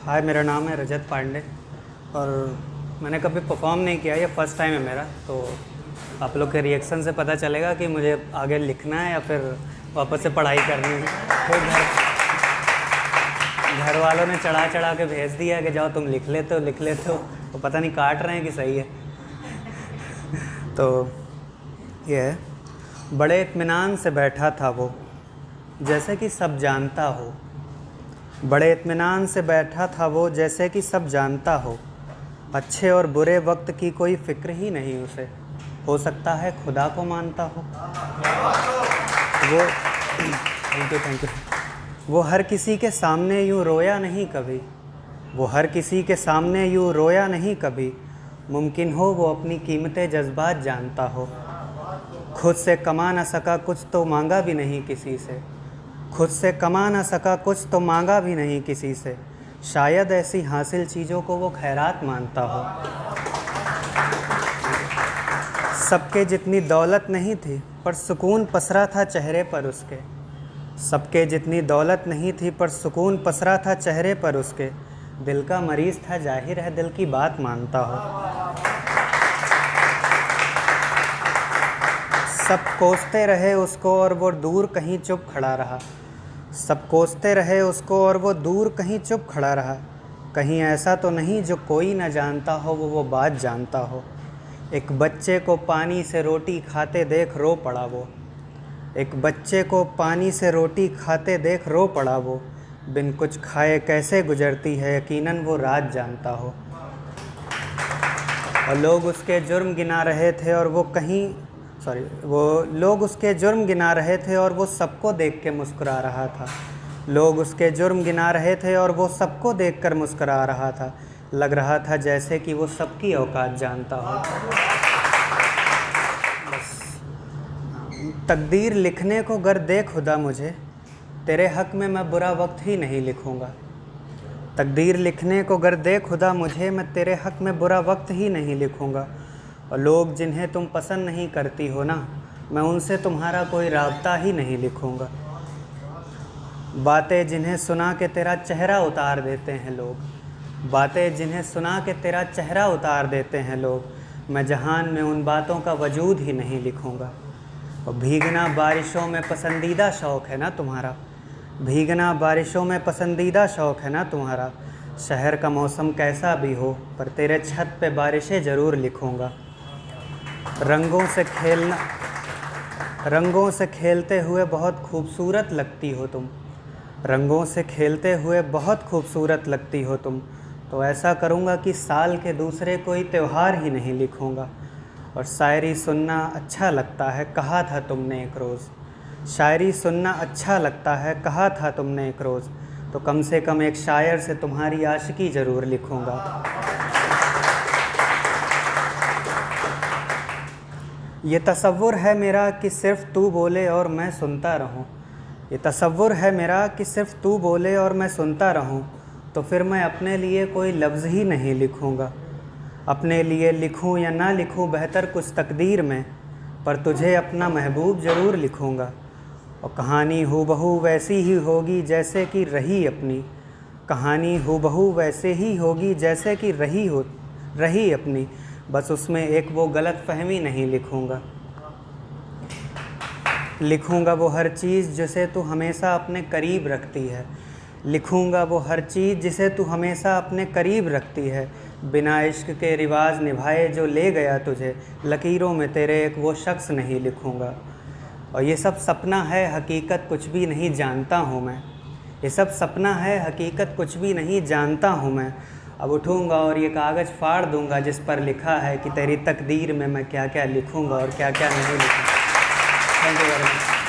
हाय, मेरा नाम है रजत पांडे और मैंने कभी परफॉर्म नहीं किया, ये फर्स्ट टाइम है मेरा। तो आप लोग के रिएक्शन से पता चलेगा कि मुझे आगे लिखना है या फिर वापस से पढ़ाई करनी है। तो घर वालों ने चढ़ा चढ़ा के भेज दिया कि जाओ तुम लिख लेते हो, तो पता नहीं काट रहे हैं कि सही है। तो ये है, बड़े इत्मीनान से बैठा था वो, जैसे कि सब जानता हो। बड़े इत्मीनान से बैठा था वो, जैसे कि सब जानता हो। अच्छे और बुरे वक्त की कोई फ़िक्र ही नहीं उसे, हो सकता है खुदा को मानता हो। वो थैंक यू। वो हर किसी के सामने यूँ रोया नहीं कभी, वो हर किसी के सामने यूँ रोया नहीं कभी। मुमकिन हो वो अपनी कीमतें जज्बात जानता हो। खुद से कमा न सका कुछ तो मांगा भी नहीं किसी से, खुद से कमा न सका कुछ तो मांगा भी नहीं किसी से। शायद ऐसी हासिल चीज़ों को वो खैरात मानता हो। सबके जितनी दौलत नहीं थी पर सुकून पसरा था चेहरे पर उसके, सबके जितनी दौलत नहीं थी पर सुकून पसरा था चेहरे पर उसके। दिल का मरीज़ था, जाहिर है दिल की बात मानता हो। सब कोसते रहे उसको और वो दूर कहीं चुप खड़ा रहा, सब कोसते रहे उसको और वो दूर कहीं चुप खड़ा रहा। कहीं ऐसा तो नहीं जो कोई न जानता हो, वो बात जानता हो। एक बच्चे को पानी से रोटी खाते देख रो पड़ा वो, एक बच्चे को पानी से रोटी खाते देख रो पड़ा वो। बिन कुछ खाए कैसे गुजरती है, यकीनन वो रात जानता हो। और लोग उसके जुर्म गिना रहे थे और लोग उसके जुर्म गिना रहे थे और वो सबको देख के मुस्कुरा रहा था। लोग उसके जुर्म गिना रहे थे और वो सबको देखकर मुस्कुरा रहा था। लग रहा था जैसे कि वो सबकी औकात जानता हो। बस तकदीर लिखने को गर दे खुदा मुझे, तेरे हक़ में मैं बुरा वक्त ही नहीं लिखूँगा। तकदीर लिखने को गर दे खुदा मुझे, मैं तेरे हक़ में बुरा वक्त ही नहीं लिखूँगा। और लोग जिन्हें तुम पसंद नहीं करती हो ना, मैं उनसे तुम्हारा कोई राब्ता ही नहीं लिखूँगा। बातें जिन्हें सुना के तेरा चेहरा उतार देते हैं लोग, बातें जिन्हें सुना के तेरा चेहरा उतार देते हैं लोग। मैं जहान में उन बातों का वजूद ही नहीं लिखूँगा। और भीगना बारिशों में पसंदीदा शौक़ है ना तुम्हारा, भीगना बारिशों में पसंदीदा शौक़ है ना तुम्हारा। शहर का मौसम कैसा भी हो पर तेरे छत पे बारिशें ज़रूर लिखूँगा। रंगों से खेलते हुए बहुत खूबसूरत लगती हो तुम, रंगों से खेलते हुए बहुत खूबसूरत लगती हो तुम। तो ऐसा करूँगा कि साल के दूसरे कोई त्यौहार ही नहीं लिखूँगा। और शायरी सुनना अच्छा लगता है, कहा था तुमने एक रोज़, शायरी सुनना अच्छा लगता है, कहा था तुमने एक रोज़। तो कम से कम एक शायर से तुम्हारी आशिकी ज़रूर लिखूँगा। ये तसव्वुर है मेरा कि सिर्फ़ तू बोले और मैं सुनता रहूं, ये तसव्वुर है मेरा कि सिर्फ़ तू बोले और मैं सुनता रहूं। तो फिर मैं अपने लिए कोई लफ्ज़ ही नहीं लिखूँगा। अपने लिए लिखूं या ना लिखूं बेहतर कुछ तकदीर में, पर तुझे अपना महबूब ज़रूर लिखूँगा। और कहानी हूबहू वैसी ही होगी जैसे कि रही अपनी, कहानी हूबहू वैसे ही होगी जैसे कि रही अपनी। बस उसमें एक वो गलत फहमी नहीं लिखूँगा। लिखूँगा वो हर चीज़ जिसे तू हमेशा अपने करीब रखती है, लिखूँगा वो हर चीज़ जिसे तू हमेशा अपने करीब रखती है। बिना इश्क के रिवाज निभाए जो ले गया तुझे, लकीरों में तेरे एक वो शख्स नहीं लिखूँगा। और ये सब सपना है, हकीकत कुछ भी नहीं जानता हूँ मैं, ये सब सपना है, हकीकत कुछ भी नहीं जानता हूँ मैं। अब उठूँगा और ये कागज़ फाड़ दूँगा जिस पर लिखा है कि तेरी तकदीर में मैं क्या क्या लिखूँगा और क्या क्या नहीं लिखूँगा। Thank you very much.